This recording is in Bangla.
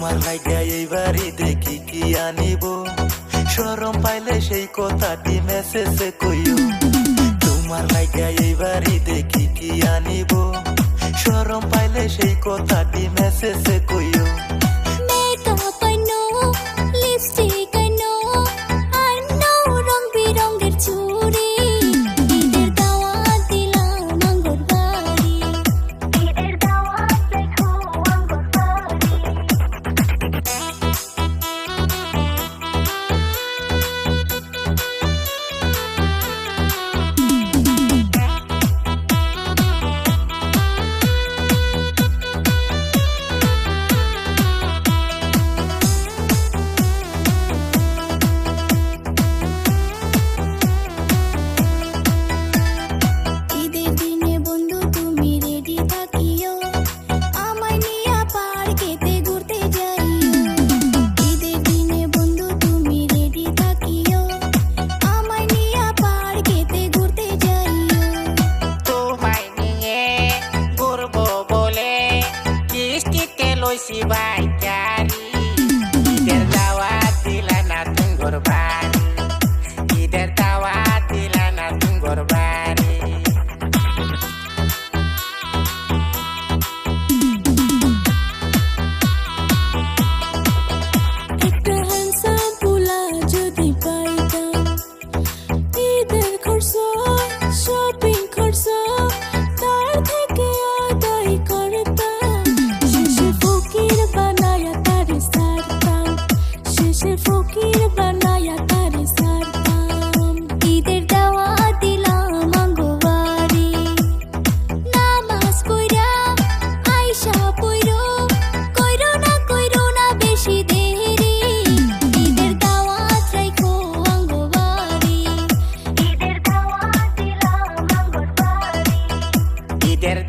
তোমার লাইগা এইবারই দেখি কি আনিব, শরম পাইলে সেই কথাটি মেসেজে কইও। তোমার লাইগা এইবারই দেখি কি আনিব, শরম পাইলে সেই কথাটি মেসেজে কইও। মেকআপ আনো, লিপস্টিক আনো, আনো রং বিরঙের চুড়ি, ঈদের দাওয়াত দিলাম আঙ্গুর বাড়ি, ঈদের দাওয়াত দেখো আঙ্গুর বাড়ি। ঈদের দিনে বন্ধু তুমি রেডি থাকিও, আমায় নিয়া পার্কেতে ঘুরতে যাইও। ঈদের দিনে বন্ধু তুমি রেডি থাকিও, আমায় নিয়া পার্কেতে ঘুরতে যাইও। তোমায় নিয়ে ঘুরবো বলে কিস্তিতে লইছি বাইকারি, ঈদের দাওয়াত দিলা না তুঙ্গর বাড়ি, ঈদের দাওয়াত দিলা না তুঙ্গর বাড়ি। একটা হ্যান্ডসাম পোলা যদি পাইতাম, ঈদের খরচ শপিং খরচ তার থেকে আদায় করতাম। শেষে ফকির বানায়া তারে সারতাম, শেষে ফকির বানায়া তারে সারতাম। ঈদের দাওয়াত দিলাম আঙ্গুর বাড়ি, নামাজ পইরা আইসা পইরো, কইরো না বেশি দেরি, ঈদের দাওয়াত রাইখো আঙ্গুর বাড়ি, ঈদের দাওয়াত দিলাম আঙ্গুর বাড়ি। ঈদের